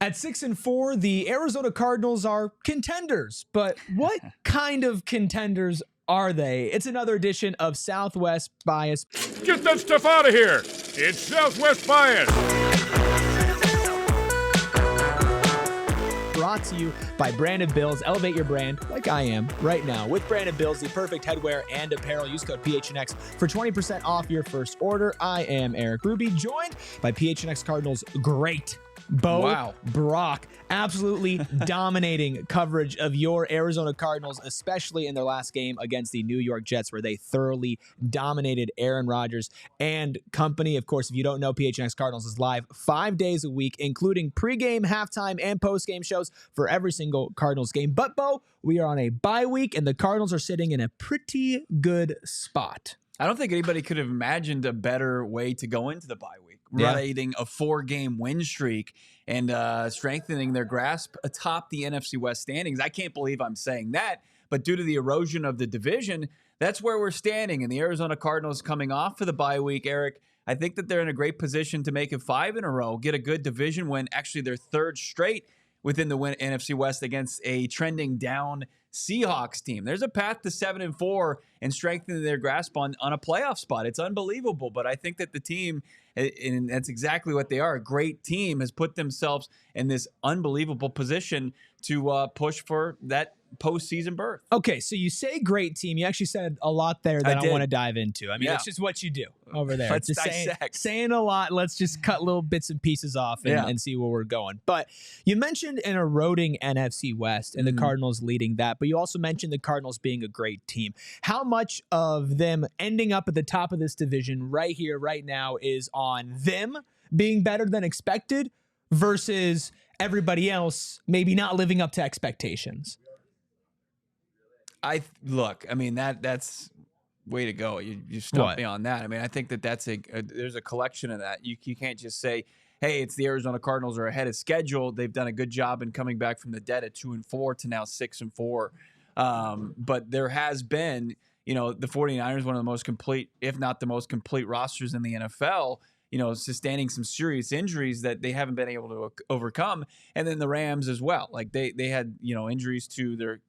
At 6-4, the Arizona Cardinals are contenders, but what kind of contenders are they? It's another edition of Southwest Bias. Get that stuff out of here. It's Southwest Bias. Brought to you by Branded Bills. Elevate your brand like I am right now with Branded Bills, the perfect headwear and apparel. Use code PHNX for 20% off your first order. I am Erik Ruby, joined by PHNX Cardinals great Brack. Absolutely dominating coverage of your Arizona Cardinals, especially in their last game against the New York Jets, where they thoroughly dominated Aaron Rodgers and company. Of course, if you don't know, PHNX Cardinals is live 5 days a week, including pregame, halftime, and postgame shows for every single Cardinals game. But, Bo, we are on a bye week, and the Cardinals are sitting in a pretty good spot. I don't think anybody could have imagined a better way to go into the bye week. Riding a 4-game win streak and strengthening their grasp atop the NFC West standings. I can't believe I'm saying that, but due to the erosion of the division, that's where we're standing. And the Arizona Cardinals coming off for the bye week, Erik, I think that they're in a great position to make it 5 in a row, get a good division win, actually their third straight within the NFC West against a trending down Seahawks team. There's a path to 7-4 and strengthening their grasp on a playoff spot. It's unbelievable, but I think that the team, and that's exactly what they are, a great team, has put themselves in this unbelievable position to push for that postseason berth. Okay, so you say great team. You actually said a lot there that I want to dive into. I mean, that's just what you do over there. Let's just dissect. Saying a lot. Let's just cut little bits and pieces off and see where we're going. But you mentioned an eroding NFC West and the Cardinals leading that, but you also mentioned the Cardinals being a great team. How much of them ending up at the top of this division right here, right now, is on them being better than expected versus everybody else maybe not living up to expectations? I mean, that's way to go. You stumped me on that. I mean, I think that that's there's a collection of that. You can't just say, hey, it's the Arizona Cardinals are ahead of schedule. They've done a good job in coming back from the dead at 2-4 to now 6-4. But there has been, the 49ers, one of the most complete, if not the most complete rosters in the NFL, sustaining some serious injuries that they haven't been able to overcome. And then the Rams as well. Like they had, injuries to their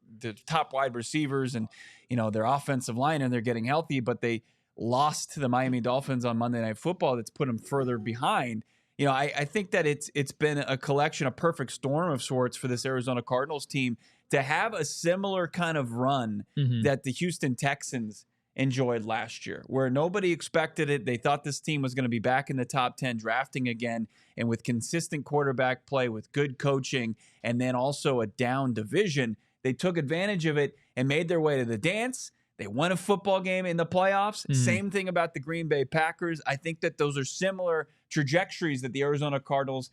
top wide receivers and, their offensive line, and they're getting healthy, but they lost to the Miami Dolphins on Monday Night Football. That's put them further behind. I think that it's been a collection, a perfect storm of sorts for this Arizona Cardinals team to have a similar kind of run that the Houston Texans enjoyed last year, where nobody expected it. They thought this team was going to be back in the top 10 drafting again, and with consistent quarterback play, with good coaching, and then also a down division, they took advantage of it and made their way to the dance. They won a football game in the playoffs. Same thing about the Green Bay Packers. I think that those are similar trajectories that the Arizona Cardinals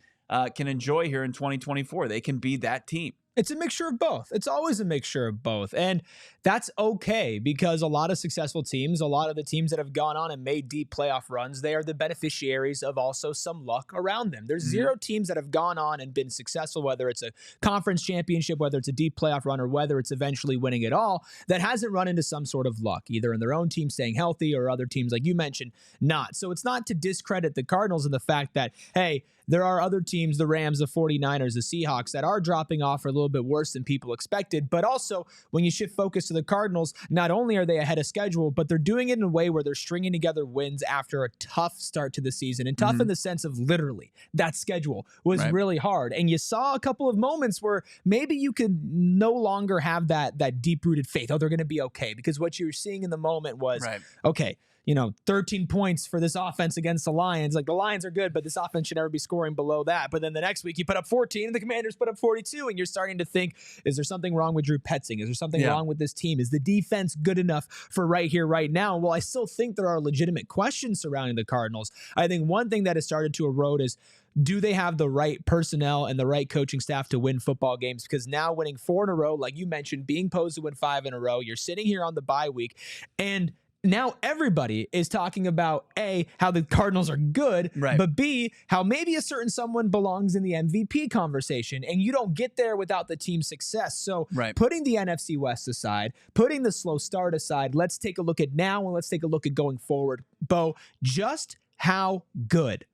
can enjoy here in 2024. They can be that team. It's a mixture of both. It's always a mixture of both. And that's okay, because a lot of successful teams, a lot of the teams that have gone on and made deep playoff runs, they are the beneficiaries of also some luck around them. There's zero teams that have gone on and been successful, whether it's a conference championship, whether it's a deep playoff run, or whether it's eventually winning it all, that hasn't run into some sort of luck, either in their own team staying healthy or other teams, like you mentioned, not. So it's not to discredit the Cardinals and the fact that, hey, there are other teams, the Rams, the 49ers, the Seahawks, that are dropping off a little bit worse than people expected. But also, when you shift focus to the Cardinals, not only are they ahead of schedule, but they're doing it in a way where they're stringing together wins after a tough start to the season. And tough in the sense of literally, that schedule was really hard. And you saw a couple of moments where maybe you could no longer have that deep-rooted faith. Oh, they're going to be okay. Because what you were seeing in the moment was, okay, 13 points for this offense against the Lions. Like, the Lions are good, but this offense should never be scoring below that. But then the next week you put up 14 and the Commanders put up 42, and you're starting to think, is there something wrong with Drew Petzing? Is there something wrong with this team? Is the defense good enough for right here, right now? Well, I still think there are legitimate questions surrounding the Cardinals. I think one thing that has started to erode is, do they have the right personnel and the right coaching staff to win football games? Because now winning 4 in a row, like you mentioned, being posed to win 5 in a row, you're sitting here on the bye week, and now everybody is talking about, A, how the Cardinals are good, but B, how maybe a certain someone belongs in the MVP conversation, and you don't get there without the team's success. So putting the NFC West aside, putting the slow start aside, let's take a look at now and let's take a look at going forward. Bo, just how good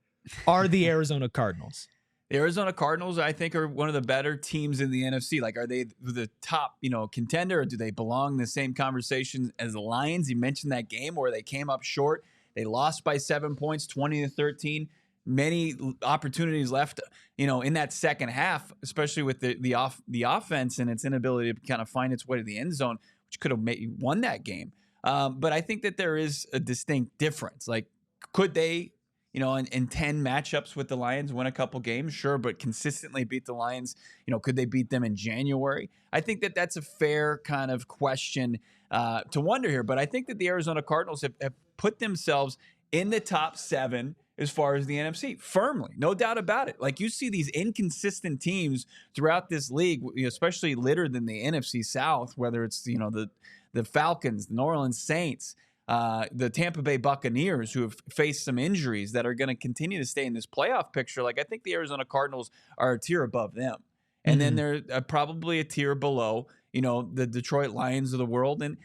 are the Arizona Cardinals? The Arizona Cardinals, I think, are one of the better teams in the NFC. Like, are they the top, contender, or do they belong in the same conversation as the Lions? You mentioned that game where they came up short. They lost by 7 points, 20-13. Many opportunities left, in that second half, especially with the offense and its inability to kind of find its way to the end zone, which could have won that game. But I think that there is a distinct difference. Like, could they, in 10 matchups with the Lions, win a couple games? Sure, but consistently beat the Lions, could they beat them in January? I think that that's a fair kind of question to wonder here. But I think that the Arizona Cardinals have put themselves in the top 7 as far as the NFC, firmly, no doubt about it. Like, you see these inconsistent teams throughout this league, especially littered in the NFC South, whether it's, the Falcons, the New Orleans Saints, the Tampa Bay Buccaneers, who have faced some injuries that are going to continue to stay in this playoff picture. Like, I think the Arizona Cardinals are a tier above them. And then they're probably a tier below, the Detroit Lions of the world. And,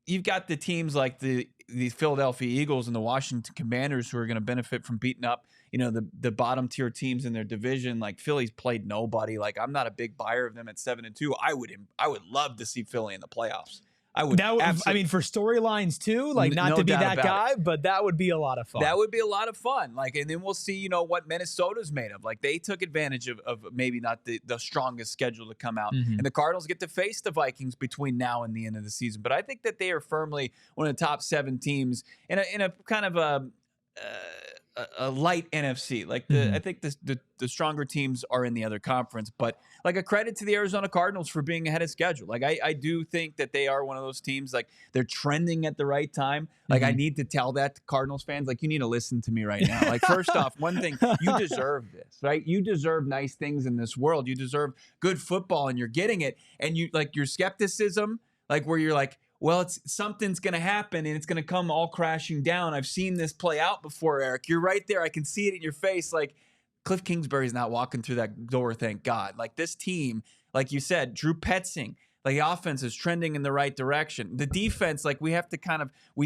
you've got the teams like the Philadelphia Eagles and the Washington Commanders who are going to benefit from beating up, the bottom tier teams in their division. Like, Philly's played nobody. Like, I'm not a big buyer of them at 7-2. I would love to see Philly in the playoffs. I mean, for storylines too, like, not to be that guy, but that would be a lot of fun. That would be a lot of fun. Like, and then we'll see, what Minnesota's made of. Like, they took advantage of maybe not the strongest schedule to come out. And the Cardinals get to face the Vikings between now and the end of the season. But I think that they are firmly one of the top 7 teams in a kind of a light NFC. Like, I think the stronger teams are in the other conference, but like, a credit to the Arizona Cardinals for being ahead of schedule. Like, I do think that they are one of those teams, like, they're trending at the right time. Like, I need to tell that to Cardinals fans, like, you need to listen to me right now. Like, first off, one thing, you deserve this, right? You deserve nice things in this world. You deserve good football, and you're getting it. And you, like, your skepticism, like, where you're like, well, something's going to happen and it's going to come all crashing down. I've seen this play out before, Erik. You're right there. I can see it in your face. Like, Cliff Kingsbury's not walking through that door, thank God. Like, this team, like you said, Drew Petzing, like, the offense is trending in the right direction. The defense, like, we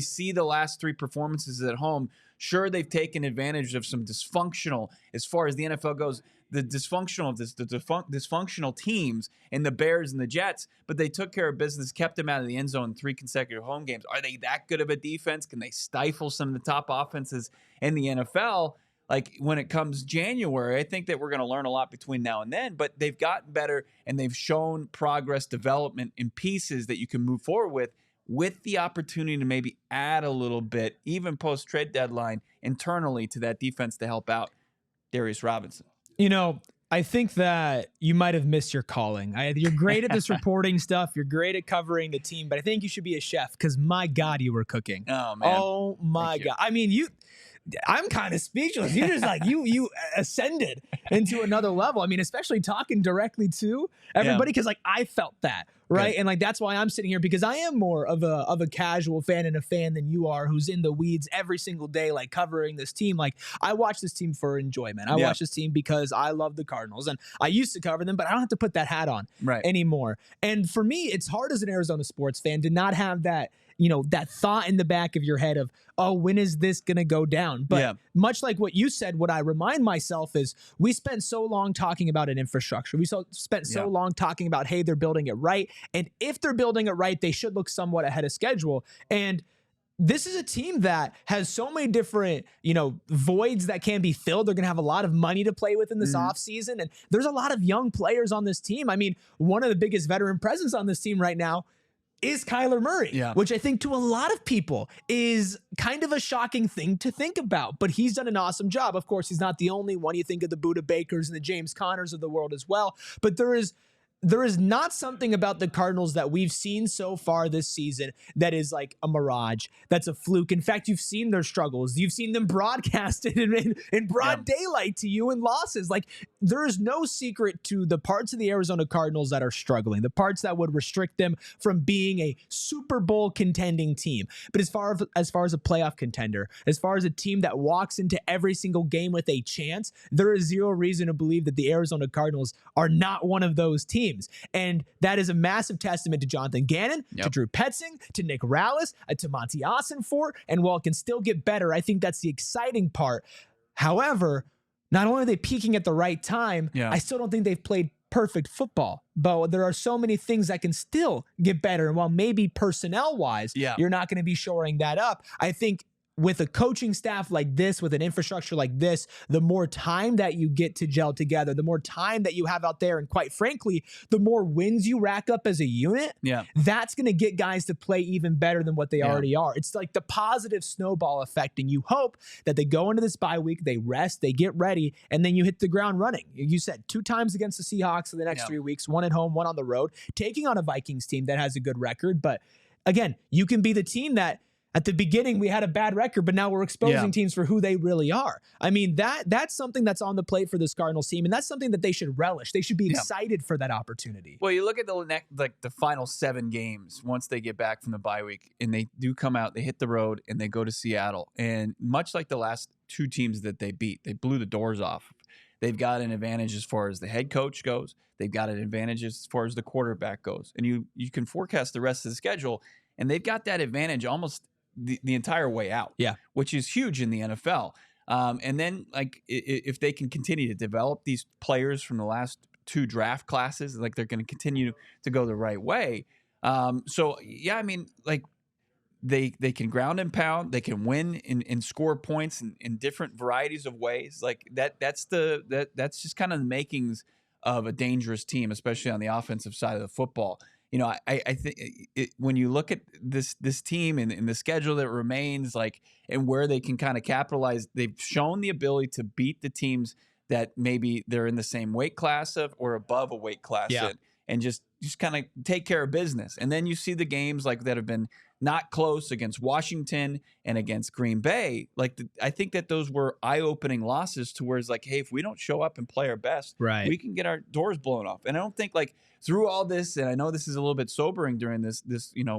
see the last 3 performances at home. Sure, they've taken advantage of some dysfunctional, as far as the NFL goes, the dysfunctional teams and the Bears and the Jets, but they took care of business, kept them out of the end zone in 3 consecutive home games. Are they that good of a defense? Can they stifle some of the top offenses in the NFL? Like, when it comes January, I think that we're going to learn a lot between now and then, but they've gotten better and they've shown progress, development in pieces that you can move forward with the opportunity to maybe add a little bit, even post-trade deadline, internally to that defense to help out Darius Robinson. I think that you might have missed your calling. You're great at this reporting stuff. You're great at covering the team, but I think you should be a chef, because my God, you were cooking. Oh, man. Oh, my God. I mean, I'm kind of speechless. You just like, you ascended into another level. I mean, especially talking directly to everybody, because like, I felt that, right? Good. And like, that's why I'm sitting here, because I am more of a casual fan and a fan than you are, who's in the weeds every single day, like, covering this team. Like, I watch this team for enjoyment. I watch this team because I love the Cardinals, and I used to cover them, but I don't have to put that hat on anymore. And for me, it's hard as an Arizona sports fan to not have that, that thought in the back of your head of, oh, when is this going to go down? But much like what you said, what I remind myself is, we spent so long talking about an infrastructure. We spent so long talking about, hey, they're building it right. And if they're building it right, they should look somewhat ahead of schedule. And this is a team that has so many different, voids that can be filled. They're going to have a lot of money to play with in this offseason. And there's a lot of young players on this team. I mean, one of the biggest veteran presence on this team right now is Kyler Murray, which I think to a lot of people is kind of a shocking thing to think about, but he's done an awesome job. Of course, he's not the only one. You think of the Budda Bakers and the James Connors of the world as well, but there is not something about the Cardinals that we've seen so far this season that is like a mirage, that's a fluke. In fact, you've seen their struggles. You've seen them broadcasted in broad daylight to you in losses. Like, there is no secret to the parts of the Arizona Cardinals that are struggling, the parts that would restrict them from being a Super Bowl contending team. But as far as a playoff contender, as far as a team that walks into every single game with a chance, there is zero reason to believe that the Arizona Cardinals are not one of those teams. And that is a massive testament to Jonathon Gannon, to Drew Petzing, to Nick Rallis, to Monty Ossenfort. And while it can still get better, I think that's the exciting part. However, not only are they peaking at the right time, I still don't think they've played perfect football. But there are so many things that can still get better. And while maybe personnel-wise, you're not going to be shoring that up, I think with a coaching staff like this, with an infrastructure like this, the more time that you get to gel together, the more time that you have out there, and quite frankly, the more wins you rack up as a unit, that's going to get guys to play even better than what they already are. It's like the positive snowball effect, and you hope that they go into this bye week, they rest, they get ready, and then you hit the ground running. You said 2 times against the Seahawks in the next 3 weeks, 1 at home, 1 on the road, taking on a Vikings team that has a good record. But again, you can be the team that at the beginning, we had a bad record, but now we're exposing teams for who they really are. I mean, that's something that's on the plate for this Cardinals team, and that's something that they should relish. They should be excited for that opportunity. Well, you look at the final 7 games once they get back from the bye week, and they do come out, they hit the road, and they go to Seattle. And much like the last 2 teams that they beat, they blew the doors off. They've got an advantage as far as the head coach goes. They've got an advantage as far as the quarterback goes. And you can forecast the rest of the schedule, and they've got that advantage almost the entire way out, which is huge in the NFL. And then, like, if they can continue to develop these players from the last 2 draft classes, like, they're going to continue to go the right way. So, I mean, like, they can ground and pound, they can win and score points in different varieties of ways. Like, that's just kind of the makings of a dangerous team, especially on the offensive side of the football. You know, I think when you look at this team and the schedule that remains, like, and where they can kind of capitalize, they've shown the ability to beat the teams that maybe they're in the same weight class of or above a weight class in, and just kind of take care of business. And then you see the games like that have been not close against Washington and against Green Bay. Like, I think that those were eye-opening losses to where it's like, hey, if we don't show up and play our best, we can get our doors blown off. And I don't think, like, through all this, and I know this is a little bit sobering during this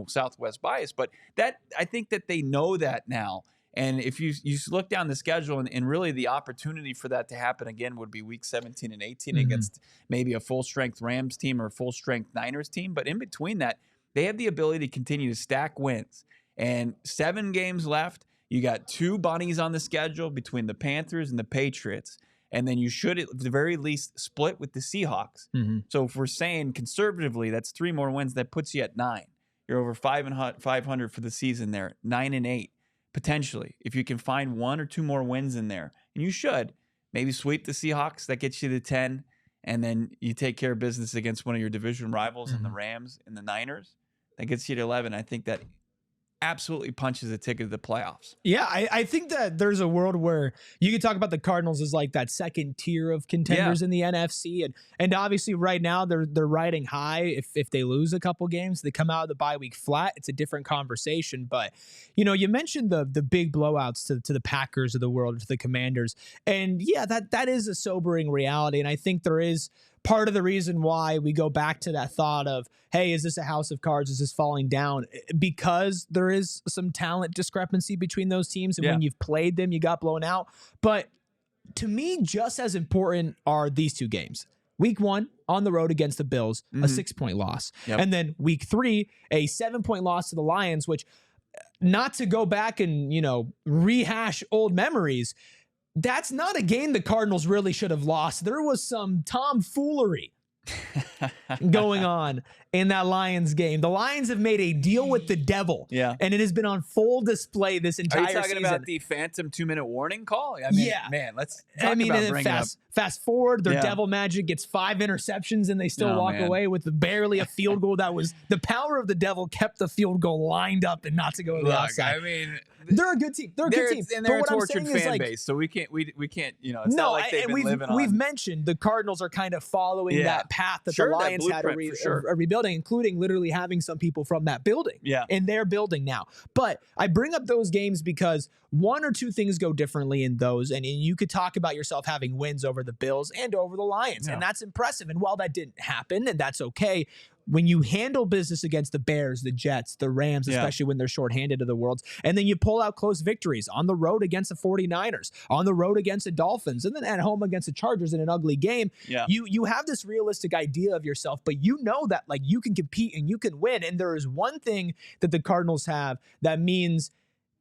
Southwest bias, but that I think that they know that now. And if you look down the schedule, and really the opportunity for that to happen again would be week 17 and 18 against maybe a full-strength Rams team or a full-strength Niners team. But in between that, they have the ability to continue to stack wins. And 7 games left. You got 2 bunnies on the schedule between the Panthers and the Patriots. And then you should, at the very least, split with the Seahawks. So if we're saying conservatively, that's 3 more wins. That puts you at 9. You're over 500 for the season there, 9-8 potentially. If you can find 1 or 2 more wins in there, and you should maybe sweep the Seahawks, that gets you to 10, and then you take care of business against one of your division rivals in the Rams and the Niners. That gets you to 11. I think that absolutely punches a ticket to the playoffs. Yeah, I think that there's a world where you could talk about the Cardinals as like that second tier of contenders in the NFC, and obviously right now they're riding high. If they lose a couple games, they come out of the bye week flat. It's a different conversation. But you mentioned the big blowouts to the Packers of the world, to the Commanders, and that is a sobering reality. And I think there is part of the reason why we go back to that thought of, hey, is this a house of cards? Is this falling down? Because there is some talent discrepancy between those teams. And when you've played them, you got blown out. But to me, just as important are these 2 games. Week 1 on the road against the Bills, a 6-point loss. And then week 3, a 7-point loss to the Lions, which, not to go back and, rehash old memories, that's not a game the Cardinals really should have lost. There was some tomfoolery going on in that Lions game. The Lions have made a deal with the devil, and it has been on full display this entire season. Are you talking about the phantom 2-minute warning call? I mean, man, let's talk about bringing up. Fast forward, their devil magic gets 5 interceptions, and they still walk away with barely a field goal. That was the power of the devil, kept the field goal lined up and not to go to the outside. I mean, they're a good team. They're a good team. And they're a tortured fan base, so we can't. It's not like they've been living on. We've mentioned the Cardinals are kind of following that path that the Lions had a rebuilding, including literally having some people from that building in their building now. But I bring up those games because 1 or 2 things go differently in those, and you could talk about yourself having wins over the Bills and over the Lions, and that's impressive. And while that didn't happen, and that's okay, when you handle business against the Bears, the Jets, the Rams, especially when they're shorthanded to the worlds, and then you pull out close victories on the road against the 49ers, on the road against the Dolphins, and then at home against the Chargers in an ugly game, you have this realistic idea of yourself, but you know that like you can compete and you can win. And there is one thing that the Cardinals have that means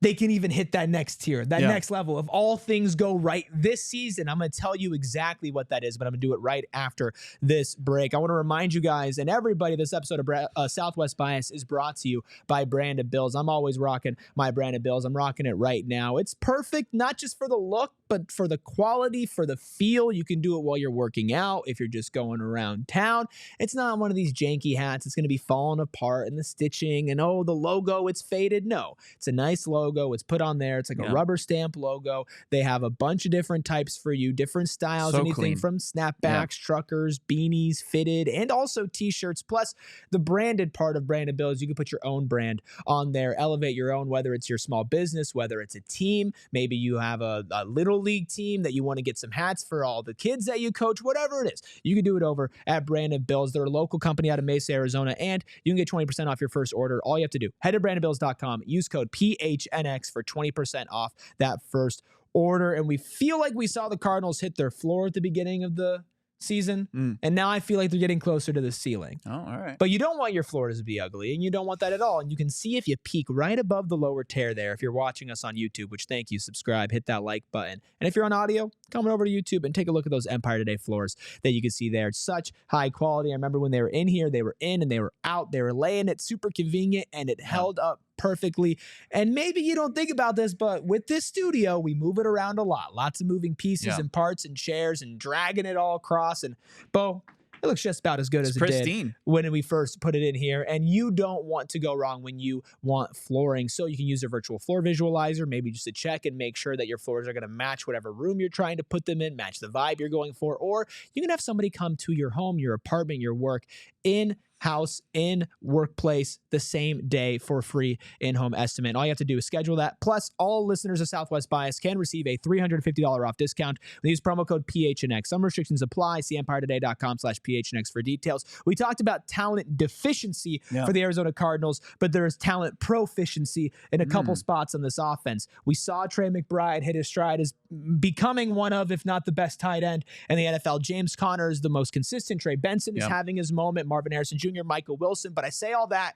they can even hit that next tier, that next level. If all things go right this season, I'm going to tell you exactly what that is, but I'm going to do it right after this break. I want to remind you guys and everybody, this episode of Southwest Bias is brought to you by Branded Bills. I'm always rocking my Branded Bills. I'm rocking it right now. It's perfect, not just for the look, but for the quality, for the feel. You can do it while you're working out. If you're just going around town, it's not one of these janky hats. It's going to be falling apart and the stitching and, oh, the logo, it's faded. No, it's a nice logo. It's put on there. It's like a rubber stamp logo. They have a bunch of different types for you, different styles, so anything clean. from snapbacks, truckers, beanies, fitted, and also t-shirts. Plus the branded part of Branded Bills, you can put your own brand on there, elevate your own, whether it's your small business, whether it's a team, maybe you have a little league team that you want to get some hats for all the kids that you coach, whatever it is. You can do it over at Branded Bills. They're a local company out of Mesa, Arizona, and you can get 20% off your first order. All you have to do, head to brandedbills.com, use code PHNX for 20% off that first order. And we feel like we saw the Cardinals hit their floor at the beginning of the season, and now I feel like they're getting closer to the ceiling. Oh, all right. But you don't want your floors to be ugly, and you don't want that at all. And you can see if you peek right above the lower tear there. If you're watching us on YouTube, which thank you, subscribe, hit that like button. And if you're on audio, come over to YouTube and take a look at those Empire Today floors that you can see there. It's such high quality. I remember when they were in here, they were in and they were out. They were laying it super convenient, and it held up perfectly. And maybe you don't think about this, but with this studio, we move it around a lot. Lots of moving pieces and parts and chairs and dragging it all across. And Bo, it looks just about as good as it did when we first put it in here. And you don't want to go wrong when you want flooring. So you can use a virtual floor visualizer, maybe just to check and make sure that your floors are going to match whatever room you're trying to put them in, match the vibe you're going for. Or you can have somebody come to your home, your apartment, your work, in house, in workplace, the same day for free in-home estimate. All you have to do is schedule that. Plus, all listeners of Southwest Bias can receive a $350 off discount. We use promo code PHNX. Some restrictions apply. See EmpireToday.com/PHNX for details. We talked about talent deficiency for the Arizona Cardinals, but there is talent proficiency in a couple spots on this offense. We saw Trey McBride hit his stride as becoming one of, if not the best tight end in the NFL. James Conner is the most consistent. Trey Benson is having his moment. Marvin Harrison Jr., Michael Wilson. But I say all that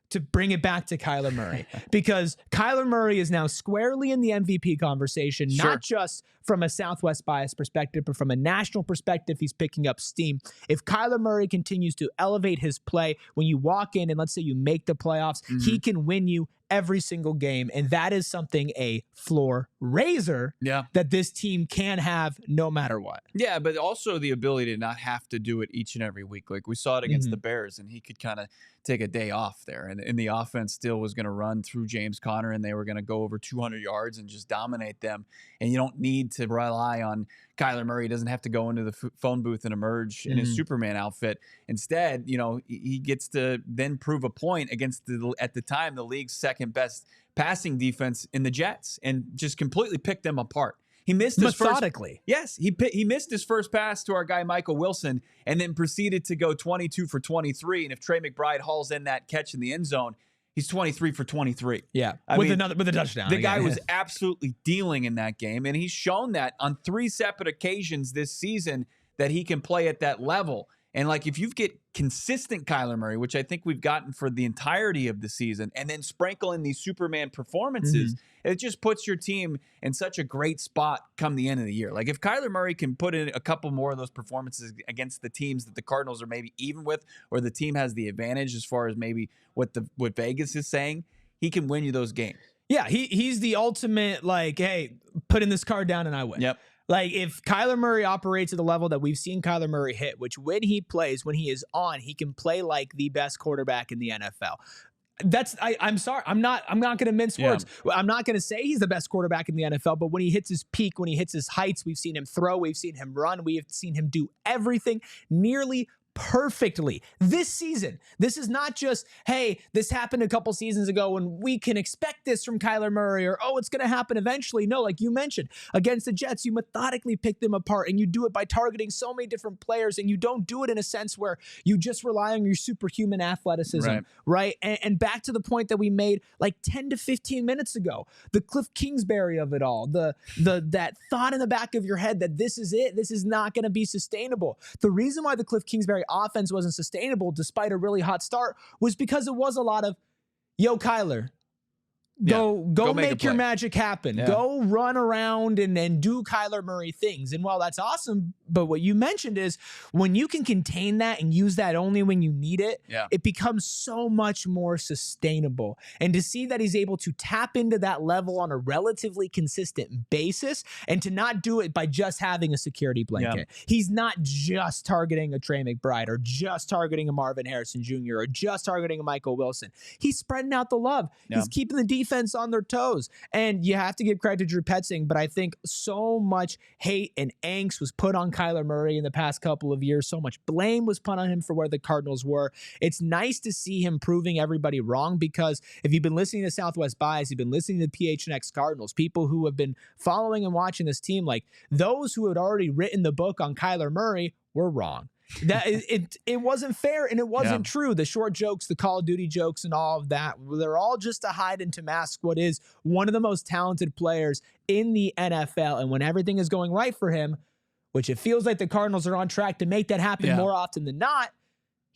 to bring it back to Kyler Murray, because Kyler Murray is now squarely in the MVP conversation, not just from a Southwest Bias perspective, but from a national perspective. He's picking up steam. If Kyler Murray continues to elevate his play, when you walk in and let's say you make the playoffs, he can win you every single game. And that is something, a floor raiser, that this team can have no matter what. Yeah, but also the ability to not have to do it each and every week. Like we saw it against the Bears, and he could kind of take a day off there. And the offense still was going to run through James Conner, and they were going to go over 200 yards and just dominate them. And you don't need to rely on Kyler Murray. He doesn't have to go into the phone booth and emerge in his Superman outfit. Instead, you know, he gets to then prove a point against at the time, the league's second best passing defense in the Jets, and just completely pick them apart. He missed his methodically. He missed his first pass to our guy Michael Wilson, and then proceeded to go 22 for 23. And if Trey McBride hauls in that catch in the end zone, he's 23 for 23. Yeah, with a touchdown. The guy was absolutely dealing in that game, and he's shown that on 3 separate occasions this season that he can play at that level. And like if you get consistent Kyler Murray, which I think we've gotten for the entirety of the season, and then sprinkle in these Superman performances, it just puts your team in such a great spot come the end of the year. Like if Kyler Murray can put in a couple more of those performances against the teams that the Cardinals are maybe even with, or the team has the advantage as far as maybe what Vegas is saying, he can win you those games. Yeah, he's the ultimate, like, hey, putting this card down and I win. Yep. Like if Kyler Murray operates at the level that we've seen Kyler Murray hit, which when he plays, when he is on, he can play like the best quarterback in the NFL. I'm sorry. I'm not going to mince words. I'm not going to say he's the best quarterback in the NFL, but when he hits his peak, when he hits his heights, we've seen him throw, we've seen him run, we have seen him do everything nearly perfectly this season. This is not just, hey, this happened a couple seasons ago and we can expect this from Kyler Murray, or, oh, it's going to happen eventually. No, like you mentioned, against the Jets, you methodically pick them apart, and you do it by targeting so many different players, and you don't do it in a sense where you just rely on your superhuman athleticism, right? And back to the point that we made like 10 to 15 minutes ago, the Cliff Kingsbury of it all, that thought in the back of your head that this is it, this is not going to be sustainable. The reason why the Cliff Kingsbury offense wasn't sustainable despite a really hot start was because it was a lot of, yo, Kyler, Go make your play. magic happen. Yeah. Go run around and do Kyler Murray things. And while that's awesome, but what you mentioned is when you can contain that and use that only when you need it, it becomes so much more sustainable. And to see that he's able to tap into that level on a relatively consistent basis and to not do it by just having a security blanket. He's not just targeting a Trey McBride or just targeting a Marvin Harrison Jr. or just targeting a Michael Wilson. He's spreading out the love. He's keeping the defense on their toes. And you have to give credit to Drew Petzing, but I think so much hate and angst was put on Kyler Murray in the past couple of years. So much blame was put on him for where the Cardinals were. It's nice to see him proving everybody wrong, because if you've been listening to Southwest Bias, you've been listening to PHNX Cardinals, people who have been following and watching this team, like those who had already written the book on Kyler Murray were wrong. That it wasn't fair and it wasn't true. The short jokes, the Call of Duty jokes and all of that, they're all just to hide and to mask what is one of the most talented players in the NFL. And when everything is going right for him, which it feels like the Cardinals are on track to make that happen more often than not,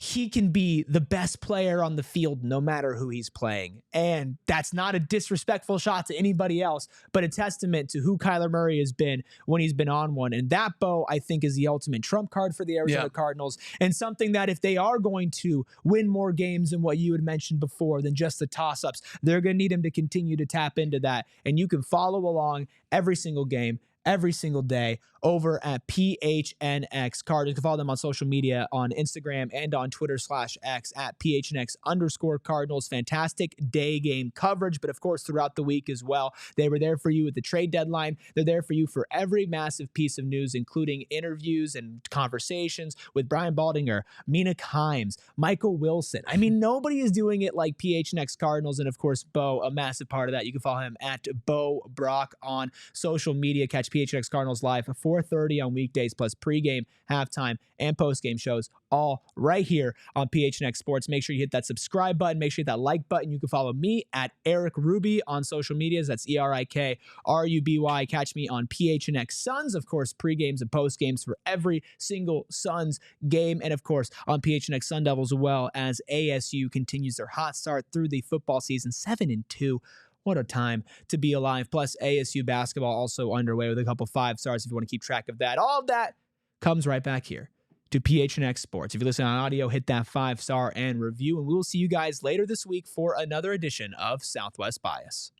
he can be the best player on the field no matter who he's playing. And that's not a disrespectful shot to anybody else, but a testament to who Kyler Murray has been when he's been on one. And that, Bo, I think is the ultimate trump card for the Arizona Cardinals, and something that if they are going to win more games than what you had mentioned before than just the toss-ups, they're going to need him to continue to tap into that. And you can follow along every single game, every single day over at PHNX Cardinals. You can follow them on social media on Instagram and on Twitter /X at PHNX_Cardinals. Fantastic day game coverage, but of course throughout the week as well. They were there for you at the trade deadline. They're there for you for every massive piece of news, including interviews and conversations with Brian Baldinger, Mina Kimes, Michael Wilson. I mean, nobody is doing it like PHNX Cardinals. And of course, Bo, a massive part of that. You can follow him at Bo Brack on social media. Catch PHNX Cardinals live at 4:30 on weekdays, plus pregame, halftime, and postgame shows, all right here on PHNX Sports. Make sure you hit that subscribe button. Make sure you hit that like button. You can follow me at Erik Ruby on social medias. That's ERIKRUBY. Catch me on PHNX Suns, of course, pregames and postgames for every single Suns game. And of course, on PHNX Sun Devils, as well as ASU continues their hot start through the football season, 7-2. What a time to be alive. Plus ASU basketball also underway with a couple 5 stars if you want to keep track of that. All of that comes right back here to PHNX Sports. If you listen on audio, hit that 5-star and review, and we will see you guys later this week for another edition of Southwest Bias.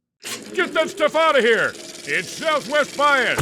Get that stuff out of here. It's Southwest Bias.